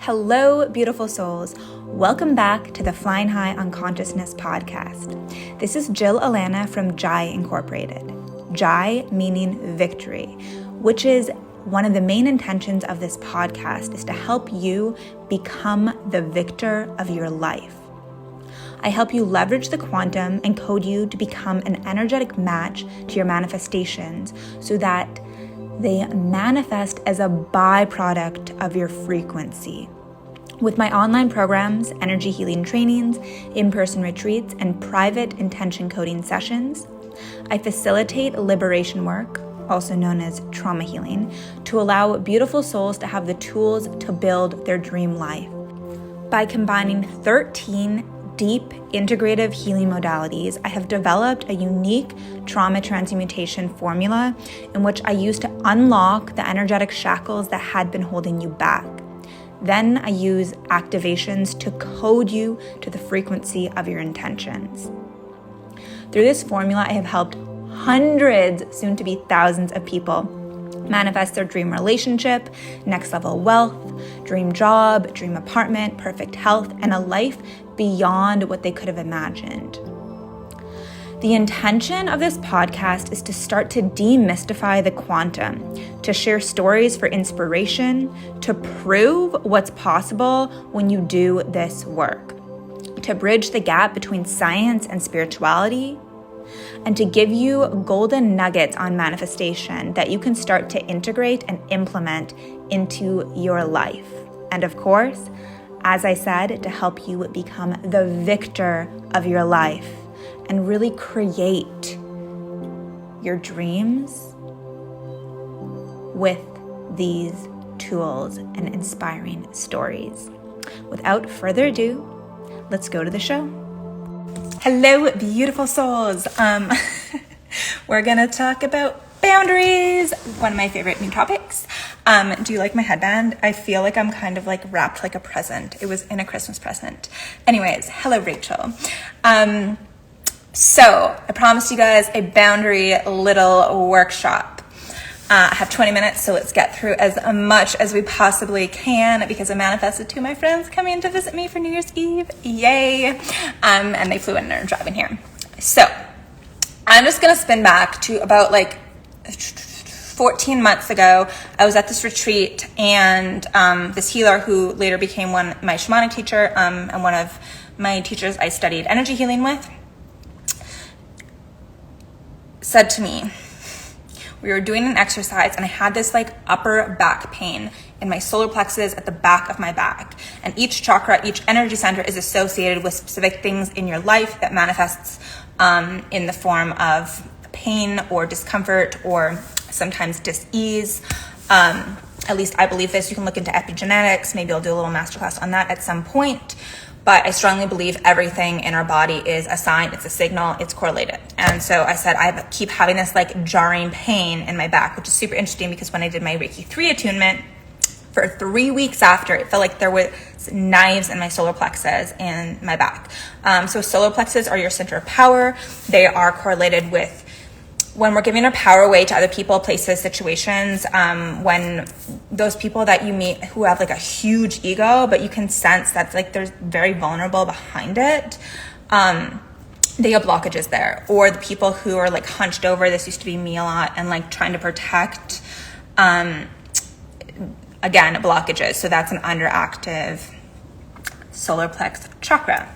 Hello, beautiful souls. Welcome back to the Flying High on Consciousness podcast. This is Jill Alana from Jai Incorporated. Jai meaning victory, which is one of the main intentions of this podcast is to help you become the victor of your life. I help you leverage the quantum and code you to become an energetic match to your manifestations so that they manifest as a byproduct of your frequency. With my online programs, energy healing trainings, in-person retreats, and private intention coding sessions, I facilitate liberation work, also known as trauma healing, to allow beautiful souls to have the tools to build their dream life. By combining 13 deep integrative healing modalities, I have developed a unique trauma transmutation formula in which I use to unlock the energetic shackles that had been holding you back. Then I use activations to code you to the frequency of your intentions. Through this formula, I have helped hundreds, soon to be thousands of people manifest their dream relationship, next level wealth, dream job, dream apartment, perfect health, and a life beyond what they could have imagined. The intention of this podcast is to start to demystify the quantum, to share stories for inspiration, to prove what's possible when you do this work, to bridge the gap between science and spirituality, and to give you golden nuggets on manifestation that you can start to integrate and implement into your life. And of course, as I said, to help you become the victor of your life and really create your dreams with these tools and inspiring stories. Without further ado, let's go to the show. Hello, beautiful souls. We're gonna talk about boundaries, one of my favorite new topics. Do you like my headband? I feel like I'm kind of like wrapped like a present. It was in a Christmas present. Anyways, hello, Rachel. So I promised you guys a boundary little workshop. I have 20 minutes, so let's get through as much as we possibly can because I manifested two of my friends coming to visit me for New Year's Eve. Yay. And they flew in and are driving here. So I'm just going to spin back to about like 14 months ago. I was at this retreat and this healer who later became my shamanic teacher and one of my teachers I studied energy healing with said to me, we were doing an exercise and I had this like upper back pain in my solar plexus at the back of my back. And each chakra, each energy center is associated with specific things in your life that manifests in the form of pain or discomfort or sometimes dis-ease. At least I believe this. You can look into epigenetics. Maybe I'll do a little masterclass on that at some point. But I strongly believe everything in our body is a sign, it's a signal, it's correlated. And so I said, I keep having this like jarring pain in my back, which is super interesting because when I did my Reiki 3 attunement, for 3 weeks after, it felt like there was knives in my solar plexus and my back. So solar plexus are your center of power. They are correlated with when we're giving our power away to other people, places, situations, when those people that you meet who have like a huge ego, but you can sense that like they're very vulnerable behind it, they have blockages there. Or the people who are like hunched over, this used to be me a lot, and like trying to protect, again, blockages. So that's an underactive solar plex chakra.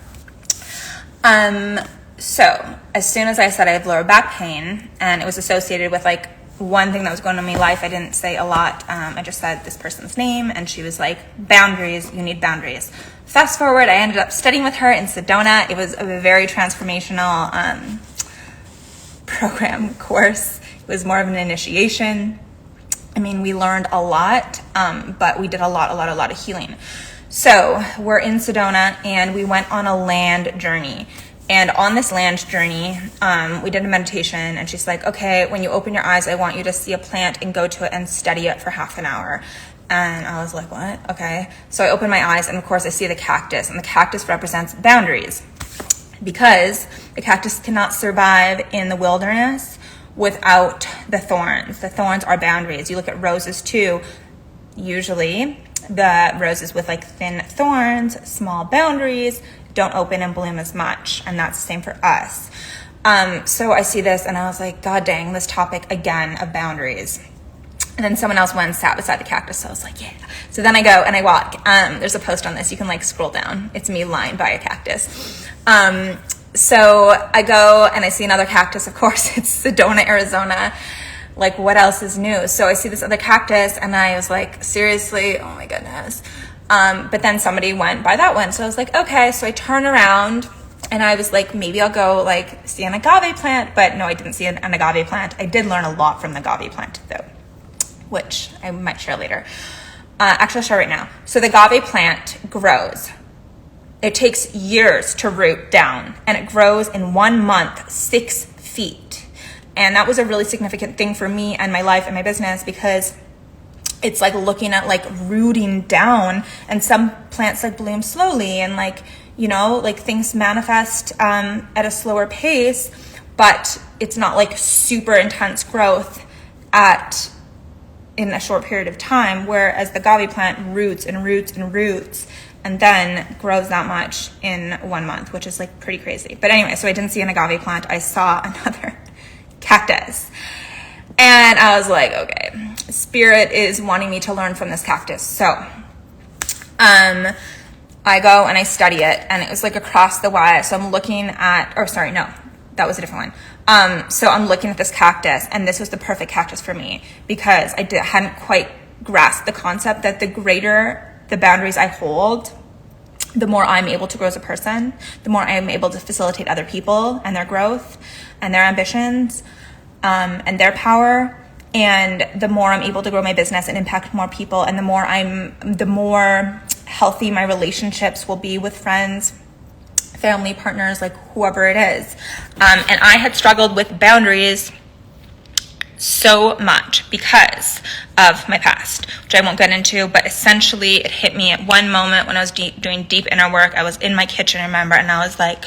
So as soon as I said I have lower back pain and it was associated with like one thing that was going on in my life, I didn't say a lot. I just said this person's name and she was like, boundaries, you need boundaries. Fast forward, I ended up studying with her in Sedona. It was a very transformational program course. It was more of an initiation. I mean, we learned a lot, but we did a lot of healing. So we're in Sedona and we went on a land journey. And on this land journey, we did a meditation and she's like, okay, when you open your eyes, I want you to see a plant and go to it and study it for half an hour. And I was like, what? Okay. So I open my eyes and of course I see the cactus, and the cactus represents boundaries because the cactus cannot survive in the wilderness without the thorns. The thorns are boundaries. You look at roses too. Usually the roses with like thin thorns, small boundaries, don't open and bloom as much. And that's the same for us. So I see this and I was like, God dang, this topic again of boundaries. And then someone else went and sat beside the cactus. So I was like, yeah. So then I go and I walk. There's a post on this. You can like scroll down. It's me lying by a cactus. So I go and I see another cactus. Of course, it's Sedona, Arizona. Like, what else is new? So I see this other cactus and I was like, seriously? Oh my goodness. But then somebody went by that one. So I was like, okay. So I turn around and I was like, maybe I'll go like see an agave plant. But no, I didn't see an agave plant. I did learn a lot from the agave plant though, which I might share later. Actually, I'll share right now. So the agave plant grows. It takes years to root down, and it grows in 1 month, 6 feet. And that was a really significant thing for me and my life and my business, because it's like looking at like rooting down, and some plants like bloom slowly and like, you know, like things manifest at a slower pace, but it's not like super intense growth in a short period of time, whereas the agave plant roots and roots and roots and then grows that much in 1 month, which is like pretty crazy. But anyway, so I didn't see an agave plant. I saw another cactus. And I was like, okay, spirit is wanting me to learn from this cactus. So I go and I study it, and it was like across the Y. So I'm looking at, that was a different one. So I'm looking at this cactus, and this was the perfect cactus for me, because I hadn't quite grasped the concept that the greater the boundaries I hold, the more I'm able to grow as a person, the more I'm able to facilitate other people and their growth and their ambitions and their power. And the more I'm able to grow my business and impact more people, and the more healthy my relationships will be with friends, family, partners, like whoever it is. And I had struggled with boundaries so much because of my past, which I won't get into, but essentially it hit me at one moment when I was doing deep inner work. I was in my kitchen, I remember, and I was like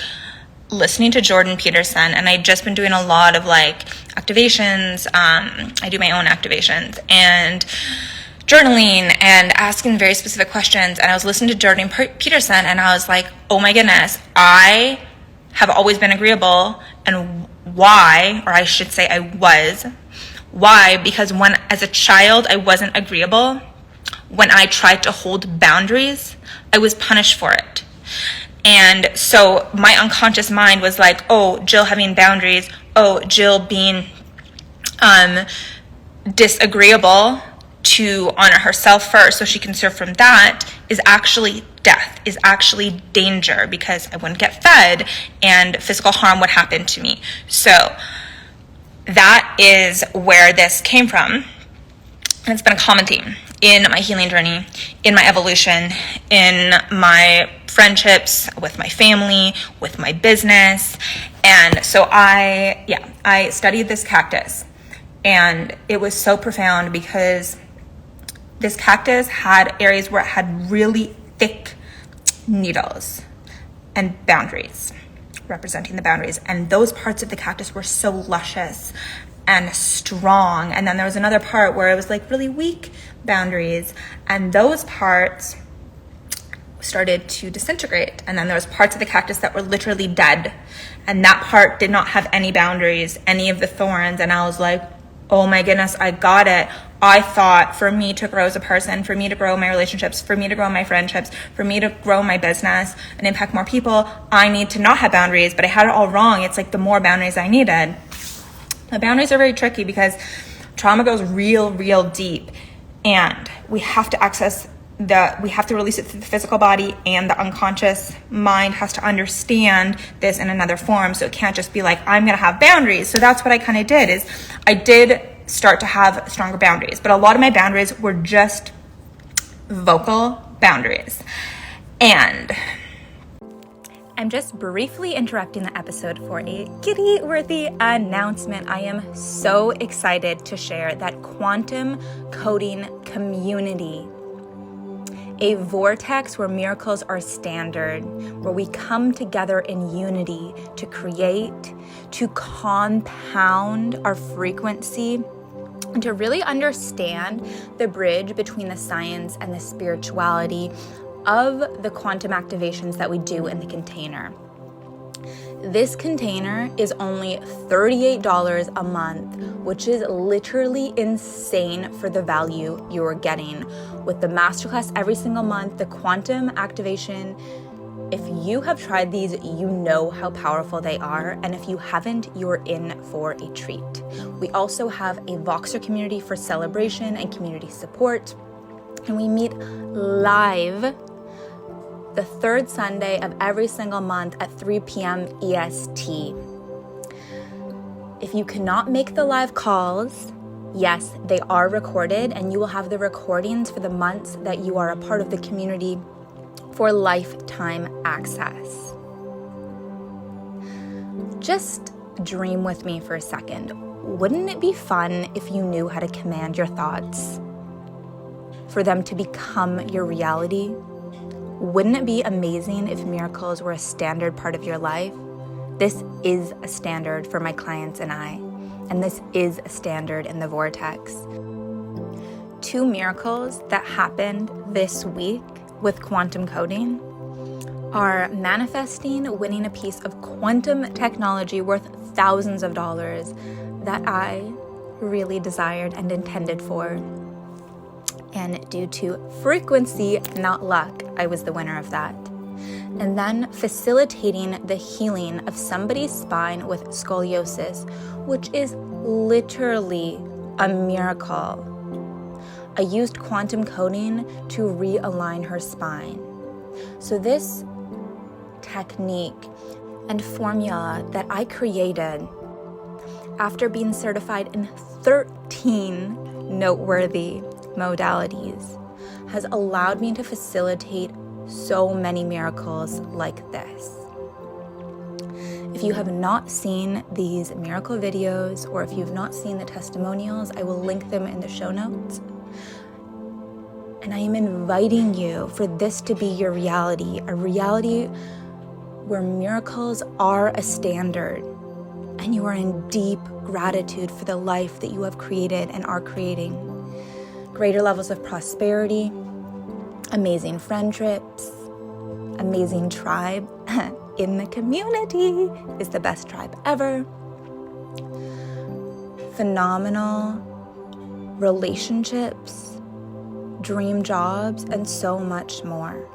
listening to Jordan Peterson, and I'd just been doing a lot of like activations. I do my own activations and journaling and asking very specific questions. And I was listening to Jordan Peterson, and I was like, oh my goodness, I have always been agreeable. And why? Or I should say I was. Why? Because when, as a child, I wasn't agreeable. When I tried to hold boundaries, I was punished for it. And so my unconscious mind was like, oh, Jill having boundaries, oh, Jill being disagreeable to honor herself first so she can serve from that, is actually death, is actually danger, because I wouldn't get fed and physical harm would happen to me. So that is where this came from. And it's been a common theme in my healing journey, in my evolution, in my friendships, with my family, with my business. And so I studied this cactus, and it was so profound because this cactus had areas where it had really thick needles and boundaries, representing the boundaries. And those parts of the cactus were so luscious and strong. And then there was another part where it was like really weak boundaries, and those parts started to disintegrate. And then there was parts of the cactus that were literally dead, and that part did not have any boundaries, any of the thorns. And I was like, oh my goodness, I got it. I thought for me to grow as a person, for me to grow my relationships, for me to grow my friendships, for me to grow my business and impact more people, I need to not have boundaries. But I had it all wrong. It's like the more boundaries I needed. The boundaries are very tricky because trauma goes real, real deep, and we have to we have to release it through the physical body, and the unconscious mind has to understand this in another form. So it can't just be like, I'm going to have boundaries. So that's what I kind of did, is I did start to have stronger boundaries, but a lot of my boundaries were just vocal boundaries. And I'm just briefly interrupting the episode for a giddy-worthy announcement. I am so excited to share that Quantum Coding Community, a vortex where miracles are standard, where we come together in unity to create, to compound our frequency and to really understand the bridge between the science and the spirituality of the quantum activations that we do in the container. This container is only $38 a month, which is literally insane for the value you are getting with the masterclass every single month, the quantum activation. If you have tried these, you know how powerful they are. And if you haven't, you're in for a treat. We also have a Voxer community for celebration and community support. And we meet live the third Sunday of every single month at 3 p.m. EST. If you cannot make the live calls, yes, they are recorded, and you will have the recordings for the months that you are a part of the community for lifetime access. Just dream with me for a second. Wouldn't it be fun if you knew how to command your thoughts for them to become your reality? Wouldn't it be amazing if miracles were a standard part of your life? This is a standard for my clients and I, and this is a standard in the vortex. 2 miracles that happened this week with quantum coding are manifesting winning a piece of quantum technology worth thousands of dollars that I really desired and intended for. And due to frequency, not luck, I was the winner of that. And then facilitating the healing of somebody's spine with scoliosis, which is literally a miracle. I used quantum coding to realign her spine. So this technique and formula that I created after being certified in 13 noteworthy modalities has allowed me to facilitate so many miracles like this. If you have not seen these miracle videos, or if you've not seen the testimonials, I will link them in the show notes. And I am inviting you for this to be your reality, a reality where miracles are a standard, and you are in deep gratitude for the life that you have created and are creating. Greater levels of prosperity, amazing friendships, amazing tribe in the community is the best tribe ever. Phenomenal relationships, dream jobs, and so much more.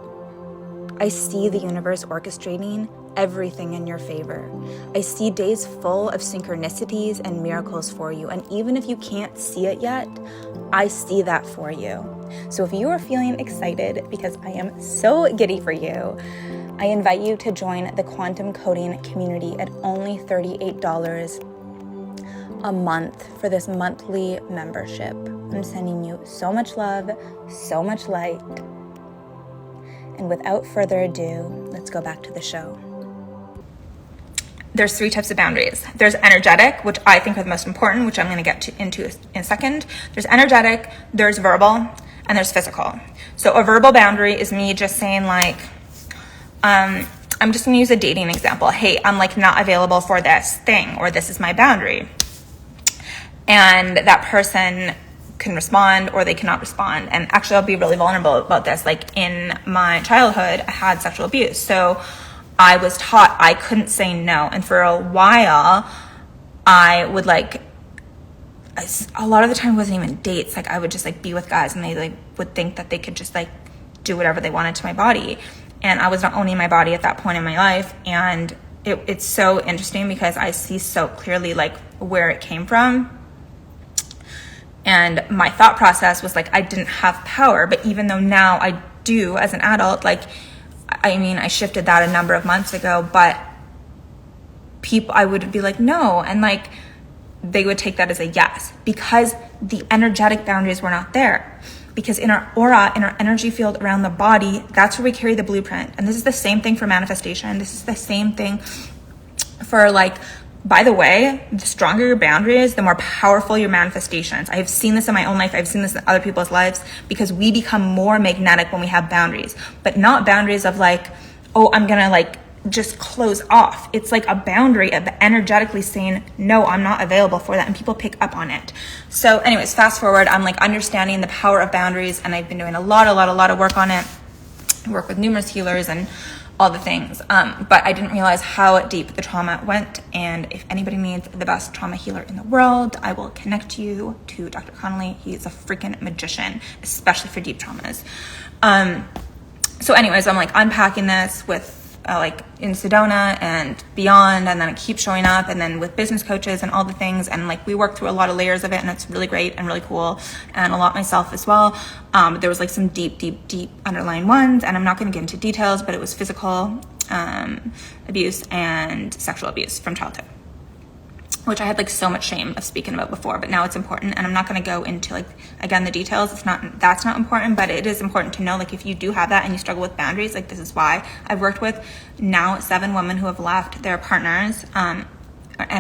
I see the universe orchestrating everything in your favor. I see days full of synchronicities and miracles for you. And even if you can't see it yet, I see that for you. So if you are feeling excited, because I am so giddy for you, I invite you to join the quantum coding community at only $38 a month for this monthly membership. I'm sending you so much love, so much light. And without further ado, let's go back to the show. There's 3 types of boundaries. There's energetic, which I think are the most important, which I'm going to get into in a second. There's energetic, there's verbal, and there's physical. So a verbal boundary is me just saying like, I'm just going to use a dating example. Hey, I'm like not available for this thing, or this is my boundary. And that person can respond or they cannot respond. And actually, I'll be really vulnerable about this. Like in my childhood, I had sexual abuse. So I was taught I couldn't say no. And for a while, I would like, a lot of the time it wasn't even dates. Like I would just like be with guys and they like would think that they could just like do whatever they wanted to my body. And I was not owning my body at that point in my life. And it's so interesting because I see so clearly like where it came from. And my thought process was like, I didn't have power. But even though now I do as an adult, like, I mean, I shifted that a number of months ago, but people, I would be like, no. And like, they would take that as a yes because the energetic boundaries were not there. Because in our aura, in our energy field around the body, that's where we carry the blueprint. And this is the same thing for manifestation. This is the same thing for like, by the way, the stronger your boundaries, the more powerful your manifestations. I have seen this in my own life. I've seen this in other people's lives because we become more magnetic when we have boundaries, but not boundaries of like, oh, I'm going to like just close off. It's like a boundary of energetically saying, no, I'm not available for that. And people pick up on it. So anyways, fast forward, I'm like understanding the power of boundaries, and I've been doing a lot of work on it. I work with numerous healers and all the things. But I didn't realize how deep the trauma went. And if anybody needs the best trauma healer in the world, I will connect you to Dr. Connolly. He's a freaking magician, especially for deep traumas. So anyways, I'm like unpacking this with like in Sedona and beyond, and then it keeps showing up, and then with business coaches and all the things, and like we work through a lot of layers of it, and it's really great and really cool, and a lot myself as well. There was like some deep underlying ones, and I'm not going to get into details, but it was physical abuse and sexual abuse from childhood, which I had like so much shame of speaking about before, but now it's important. And I'm not going to go into like, again, the details. That's not important, but it is important to know, like, if you do have that and you struggle with boundaries, like this is why. I've worked with now 7 women who have left their partners and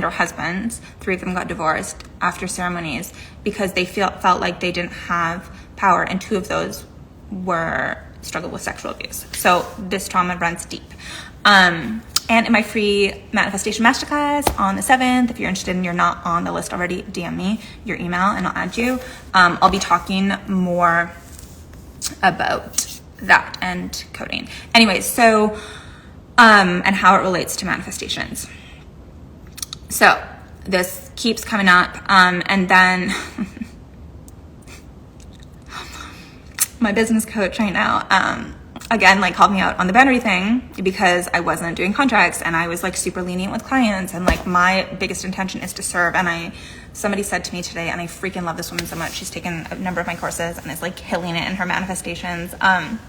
or husbands. 3 of them got divorced after ceremonies because they felt like they didn't have power, and 2 of those were struggled with sexual abuse. So this trauma runs deep. And in my free manifestation masterclass on the 7th, if you're interested and you're not on the list already, DM me your email and I'll add you. I'll be talking more about that and coding. Anyways, so, and how it relates to manifestations. So this keeps coming up. And then my business coach right now, again, like called me out on the boundary thing because I wasn't doing contracts, and I was like super lenient with clients, and like my biggest intention is to serve. And somebody said to me today, and I freaking love this woman so much, she's taken a number of my courses and is like killing it in her manifestations, and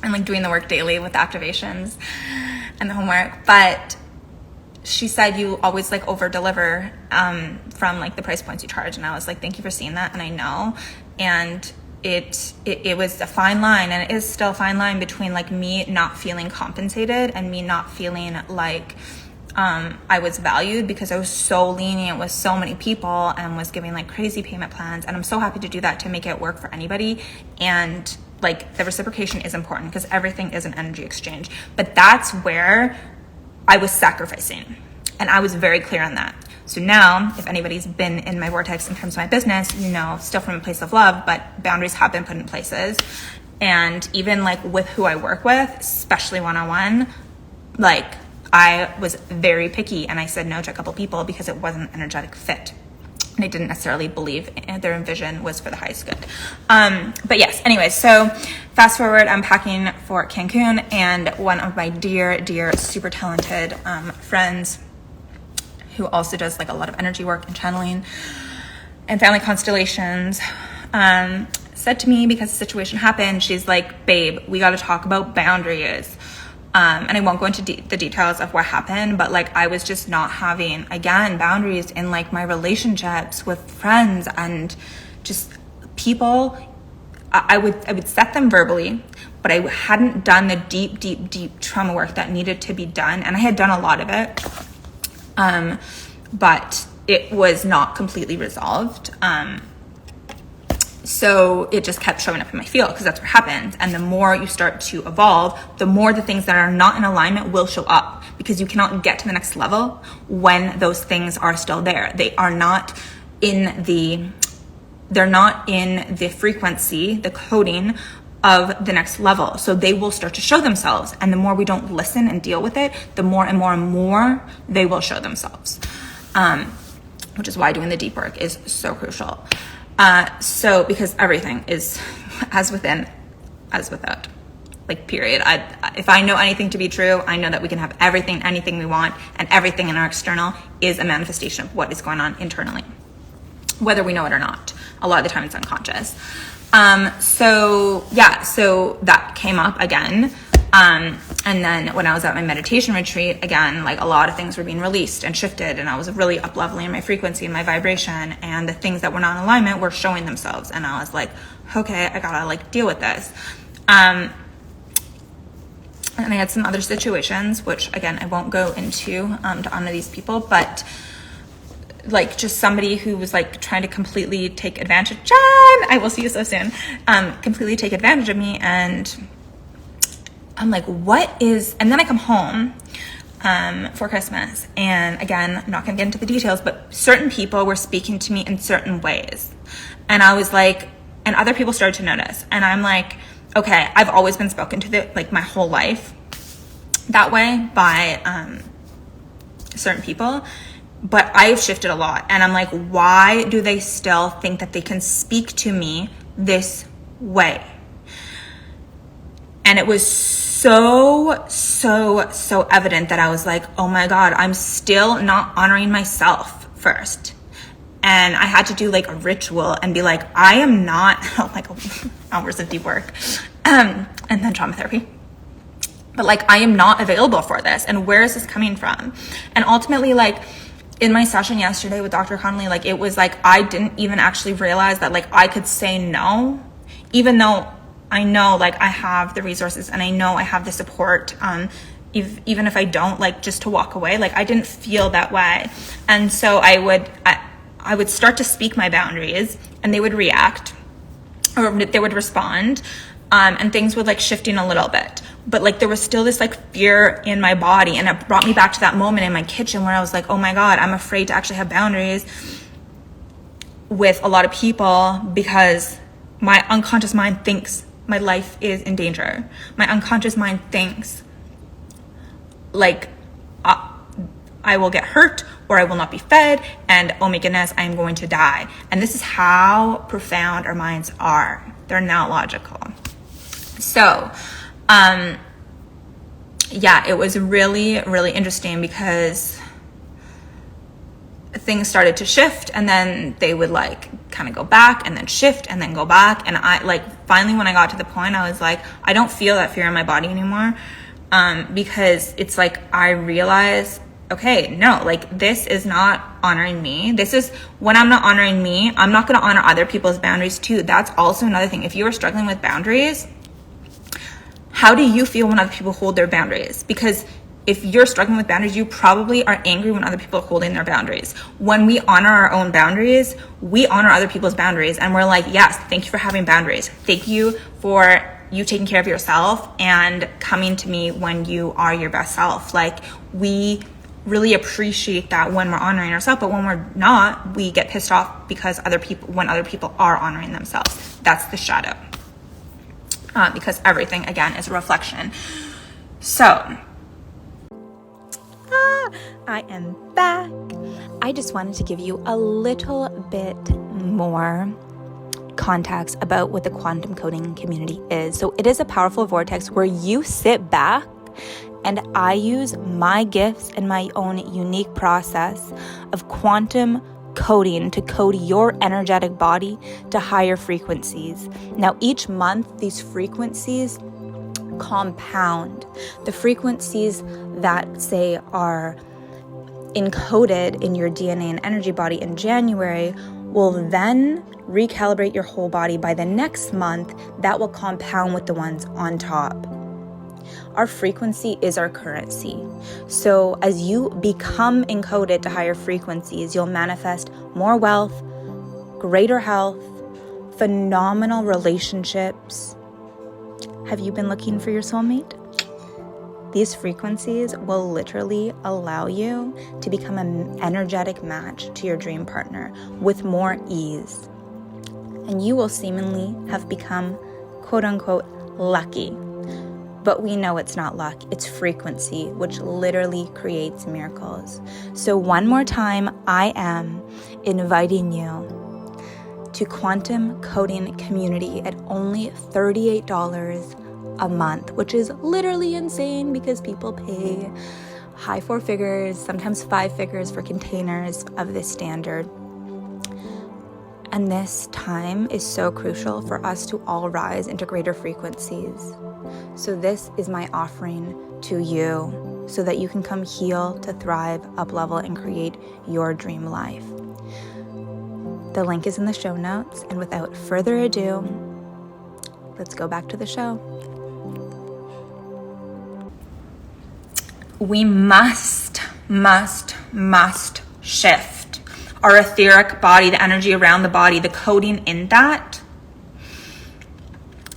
like doing the work daily with the activations and the homework. But she said, you always like over deliver from like the price points you charge. And I was like, thank you for seeing that. And I know, and it was a fine line, and it is still a fine line between like me not feeling compensated and me not feeling like I was valued, because I was so lenient with so many people and was giving like crazy payment plans. And I'm so happy to do that to make it work for anybody. And like the reciprocation is important because everything is an energy exchange. But that's where I was sacrificing, and I was very clear on that. So now, if anybody's been in my vortex in terms of my business, you know, still from a place of love, but boundaries have been put in places. And even like with who I work with, especially one-on-one, like I was very picky, and I said no to a couple people because it wasn't an energetic fit. And I didn't necessarily believe their vision was for the highest good. But yes, anyways, so fast forward, I'm packing for Cancun, and one of my dear, super talented friends, who also does like a lot of energy work and channeling and family constellations, said to me, because the situation happened, she's like, babe, we got to talk about boundaries. And I won't go into the details of what happened, but like I was just not having, again, boundaries in like my relationships with friends and just people. I would set them verbally, but I hadn't done the deep trauma work that needed to be done. And I had done a lot of it. But it was not completely resolved. So it just kept showing up in my field, because that's what happens. And the more you start to evolve, the more the things that are not in alignment will show up, because you cannot get to the next level when those things are still there. They're not in the frequency, the coding of the next level. So they will start to show themselves. And the more we don't listen and deal with it, the more and more they will show themselves. Which is why doing the deep work is so crucial. So because everything is as within, as without, like period. If I know anything to be true, I know that we can have everything, anything we want, and everything in our external is a manifestation of what is going on internally, whether we know it or not. A lot of the time it's unconscious. So that came up again. And then when I was at my meditation retreat, again, like a lot of things were being released and shifted, and I was really up leveling my frequency and my vibration, and the things that were not in alignment were showing themselves. And I was like, okay, I gotta like deal with this. And I had some other situations, which again, I won't go into, to honor these people, but like just somebody who was like trying to completely take advantage. John, I will see you so soon. Completely take advantage of me, and I'm like, and then I come home for Christmas. And again, I'm not going to get into the details, but certain people were speaking to me in certain ways. And I was like, and other people started to notice. And I'm like, okay, I've always been spoken to like my whole life that way by certain people, but I've shifted a lot. And I'm like, why do they still think that they can speak to me this way? And it was so evident that I was like, oh my God, I'm still not honoring myself first. And I had to do like a ritual and be like, I am not, like hours of deep work, and then trauma therapy. But like, I am not available for this. And where is this coming from? And ultimately, like in my session yesterday with Dr. Connolly, like it was like, I didn't even actually realize that like I could say no, even though I know like I have the resources and I know I have the support, even if I don't, like just to walk away. Like I didn't feel that way. And so I would start to speak my boundaries and they would react or they would respond, and things would like shifting a little bit. But like there was still this like fear in my body, and it brought me back to that moment in my kitchen where I was like, oh my God, I'm afraid to actually have boundaries with a lot of people because my unconscious mind thinks my life is in danger. My unconscious mind thinks like I will get hurt or I will not be fed, and oh my goodness, I am going to die. And this is how profound our minds are. They're not logical. So, yeah, it was really, really interesting because things started to shift, and then they would like kind of go back and then shift and then go back. And I like, finally, when I got to the point, I was like, I don't feel that fear in my body anymore. Because it's like, I realize, okay, no, like this is not honoring me. This is when I'm not honoring me, I'm not going to honor other people's boundaries too. That's also another thing. If you are struggling with boundaries, how do you feel when other people hold their boundaries? Because if you're struggling with boundaries, you probably are angry when other people are holding their boundaries. When we honor our own boundaries, we honor other people's boundaries. And we're like, yes, thank you for having boundaries. Thank you for you taking care of yourself and coming to me when you are your best self. Like, we really appreciate that when we're honoring ourselves, but when we're not, we get pissed off because when other people are honoring themselves. That's the shadow. Because everything, again, is a reflection. So, I am back. I just wanted to give you a little bit more context about what the quantum coding community is. So it is a powerful vortex where you sit back and I use my gifts and my own unique process of quantum coding to code your energetic body to higher frequencies. Now, each month, these frequencies compound. The frequencies that, say, are encoded in your DNA and energy body in January will then recalibrate your whole body by the next month. That will compound with the ones on top. Our frequency is our currency. So as you become encoded to higher frequencies, you'll manifest more wealth, greater health, phenomenal relationships. Have you been looking for your soulmate? These frequencies will literally allow you to become an energetic match to your dream partner with more ease. And you will seemingly have become, quote unquote, lucky. But we know it's not luck, it's frequency, which literally creates miracles. So one more time, I am inviting you to Quantum Coding Community at only $38 a month, which is literally insane because people pay high 4 figures, sometimes 5 figures for containers of this standard. And this time is so crucial for us to all rise into greater frequencies. So this is my offering to you so that you can come heal, to thrive, up level, and create your dream life. The link is in the show notes. And without further ado, let's go back to the show. We must shift our etheric body, the energy around the body, the coding in that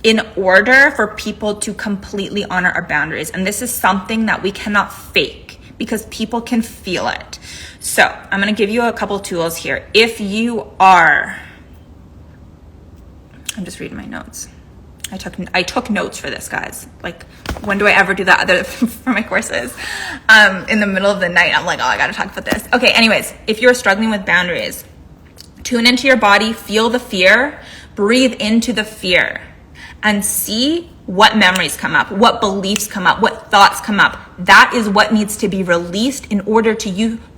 in order for people to completely honor our boundaries. And this is something that we cannot fake because people can feel it. So I'm going to give you a couple tools here. If you are, I'm just reading my notes. I took notes for this, guys. Like, when do I ever do that other for my courses? In the middle of the night, I'm like, oh, I got to talk about this. Okay, anyways, if you're struggling with boundaries, tune into your body, feel the fear, breathe into the fear, and see what memories come up, what beliefs come up, what thoughts come up. That is what needs to be released in order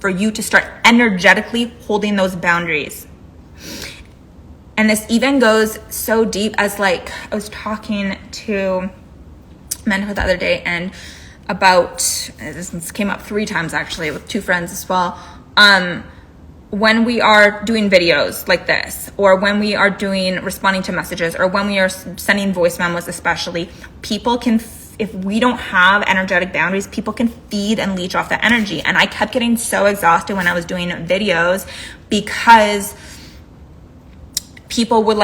for you to start energetically holding those boundaries. And this even goes so deep as, like, I was talking to Mentor the other day and about, this came up 3 times actually with 2 friends as well. When we are doing videos like this, or when we are responding to messages, or when we are sending voice memos, especially, people can, if we don't have energetic boundaries, people can feed and leech off that energy. And I kept getting so exhausted when I was doing videos because people would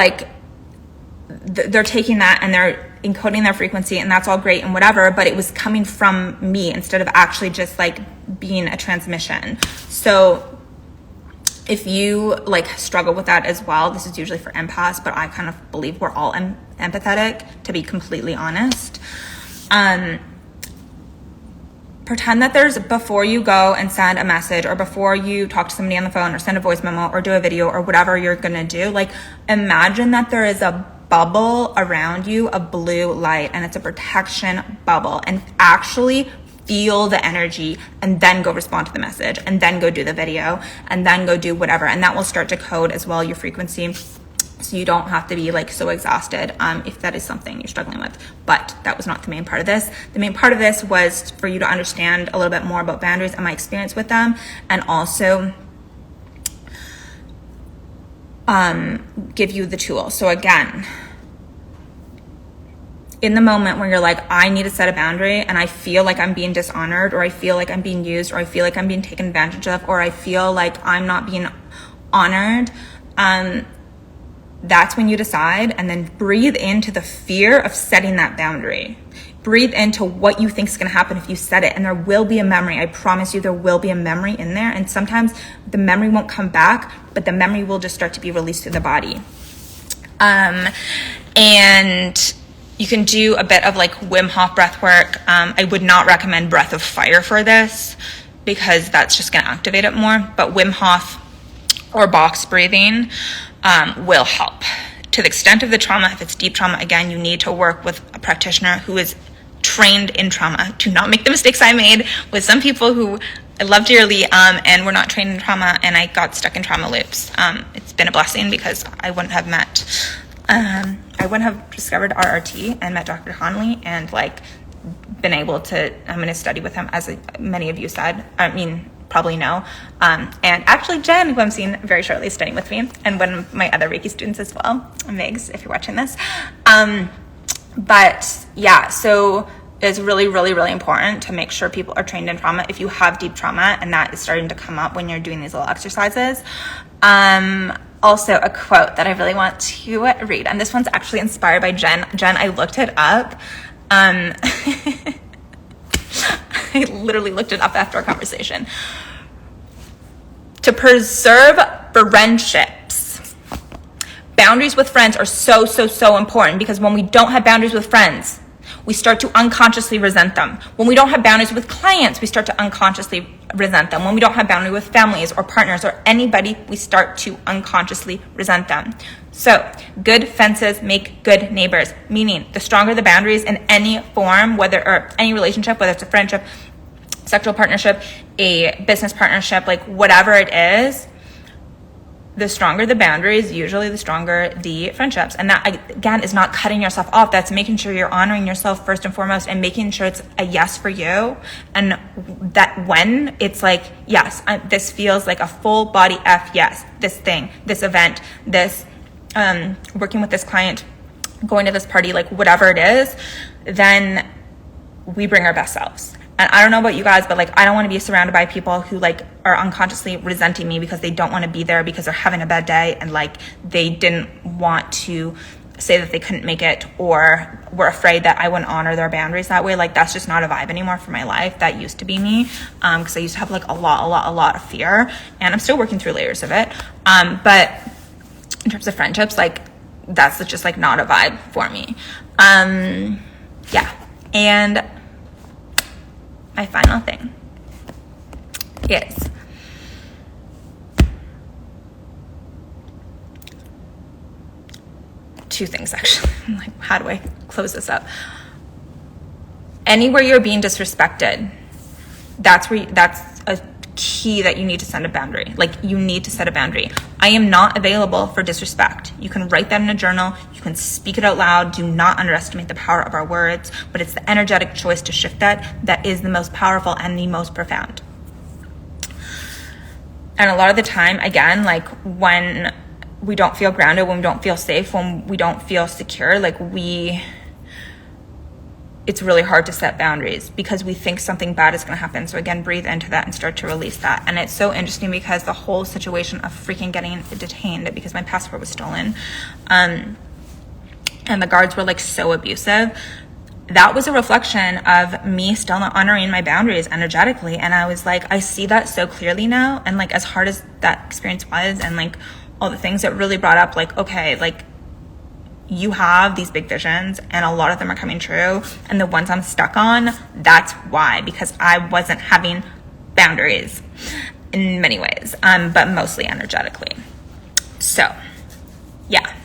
they're taking that and they're encoding their frequency, and that's all great and whatever, but it was coming from me instead of actually just being a transmission. So if you struggle with that as well, this is usually for empaths, but I kind of believe we're all empathetic, to be completely honest. Pretend that before you go and send a message, or before you talk to somebody on the phone, or send a voice memo, or do a video, or whatever you're gonna do, imagine that there is a bubble around you of blue light, and it's a protection bubble, and actually feel the energy, and then go respond to the message, and then go do the video, and then go do whatever, and that will start to code as well your frequency. So you don't have to be so exhausted if that is something you're struggling with. But that was not the main part of this. The main part of this was for you to understand a little bit more about boundaries and my experience with them, and also give you the tool. So again, in the moment where you're like, I need to set a boundary, and I feel like I'm being dishonored, or I feel like I'm being used, or I feel like I'm being taken advantage of, or I feel like I'm not being honored, that's when you decide, and then breathe into the fear of setting that boundary. Breathe into what you think is going to happen if you set it, and there will be a memory. I promise you there will be a memory in there, and sometimes the memory won't come back, but the memory will just start to be released through the body. And you can do a bit of Wim Hof breath work. I would not recommend breath of fire for this because that's just going to activate it more, but Wim Hof or box breathing will help. To the extent of the trauma, if it's deep trauma, again, you need to work with a practitioner who is trained in trauma. Do not make the mistakes I made with some people who I love dearly and were not trained in trauma, and I got stuck in trauma loops. It's been a blessing because I wouldn't have discovered RRT and met Dr. Hanley and been able to, I'm going to study with him, as many of you said. Probably know. And actually Jen, who I'm seeing very shortly, is studying with me, and one of my other Reiki students as well, Migs, if you're watching this. But yeah, so it's really, really, really important to make sure people are trained in trauma if you have deep trauma, and that is starting to come up when you're doing these little exercises. Also, a quote that I really want to read, and this one's actually inspired by Jen. Jen, I looked it up. I literally looked it up after our conversation. To preserve friendships, boundaries with friends are so, so, so important, because when we don't have boundaries with friends, we start to unconsciously resent them. When we don't have boundaries with clients, we start to unconsciously resent them. When we don't have boundaries with families or partners or anybody, we start to unconsciously resent them. So good fences make good neighbors, meaning the stronger the boundaries in any form, or any relationship, whether it's a friendship, sexual partnership, a business partnership, whatever it is, the stronger the boundaries, usually the stronger the friendships. And that, again, is not cutting yourself off. That's making sure you're honoring yourself first and foremost, and making sure it's a yes for you. And that when it's yes, this feels like a full body F yes, this thing, this event, this working with this client, going to this party, whatever it is, then we bring our best selves. And I don't know about you guys, but I don't want to be surrounded by people who are unconsciously resenting me because they don't want to be there because they're having a bad day, and they didn't want to say that they couldn't make it or were afraid that I wouldn't honor their boundaries that way. Like, that's just not a vibe anymore for my life. That used to be me, because I used to have like a lot of fear, and I'm still working through layers of it. But in terms of friendships, like, that's just like not a vibe for me. Yeah. And my final thing is two things, actually. I'm like, how do I close this up? Anywhere you're being disrespected, that's a key that you need to set a boundary. Like, you need to set a boundary. I am not available for disrespect. You can write that in a journal. You can speak it out loud. Do not underestimate the power of our words, but it's the energetic choice to shift that is the most powerful and the most profound. And a lot of the time, again, like, when we don't feel grounded, when we don't feel safe, when we don't feel secure, like, it's really hard to set boundaries because we think something bad is going to happen. So again, breathe into that and start to release that. And it's so interesting because the whole situation of freaking getting detained because my passport was stolen, and the guards were like so abusive, that was a reflection of me still not honoring my boundaries energetically. And I was like, I see that so clearly now. And like, as hard as that experience was, and like all the things, that really brought up like, okay, like, you have these big visions and a lot of them are coming true, and the ones I'm stuck on, that's why, because I wasn't having boundaries in many ways, but mostly energetically. So yeah,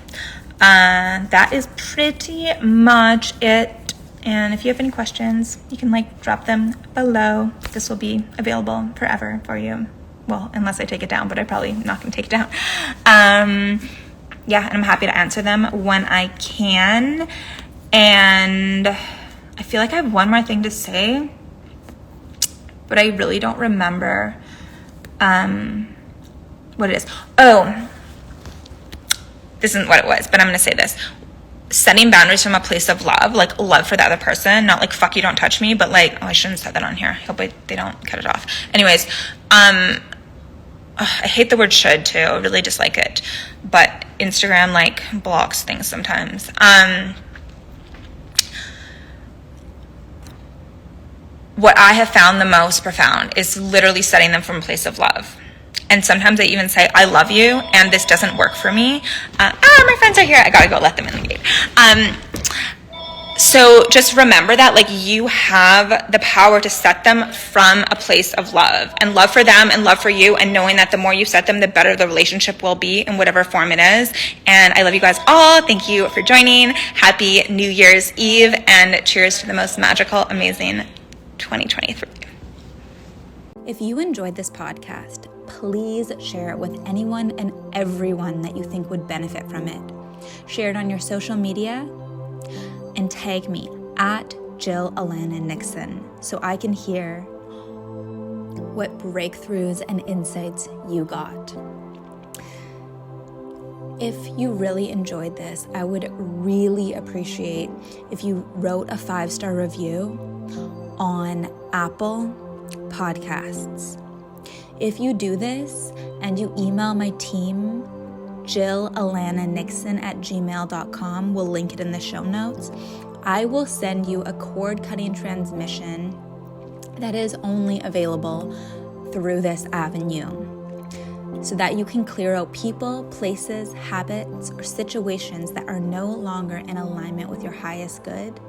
that is pretty much it. And if you have any questions, you can like drop them below. This will be available forever for you. Well, unless I take it down, but I'm probably not going to take it down. Yeah, and I'm happy to answer them when I can. And I feel like I have one more thing to say, but I really don't remember what it is. Oh, this isn't what it was, but I'm going to say this. Setting boundaries from a place of love, like love for the other person, not like, fuck you, don't touch me, but like, oh, I shouldn't have said that on here. I hope they don't cut it off. Anyways, I hate the word should too. I really dislike it. But Instagram like blocks things sometimes. What I have found the most profound is literally setting them from a place of love. And sometimes I even say, I love you, and this doesn't work for me. My friends are here. I gotta go let them in the gate. So just remember that, like, you have the power to set them from a place of love, and love for them and love for you, and knowing that the more you set them, the better the relationship will be in whatever form it is. And I love you guys all. Thank you for joining. Happy New Year's Eve, and cheers to the most magical, amazing 2023. If you enjoyed this podcast, please share it with anyone and everyone that you think would benefit from it. Share it on your social media and tag me at Jill Alana Nixon so I can hear what breakthroughs and insights you got. If you really enjoyed this, I would really appreciate if you wrote a 5-star review on Apple Podcasts. If you do this and you email my team, JillAlanaNixon@gmail.com, we'll link it in the show notes, I will send you a cord-cutting transmission that is only available through this avenue, so that you can clear out people, places, habits, or situations that are no longer in alignment with your highest good,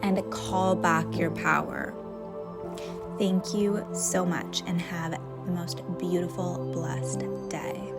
and call back your power. Thank you so much, and have the most beautiful, blessed day.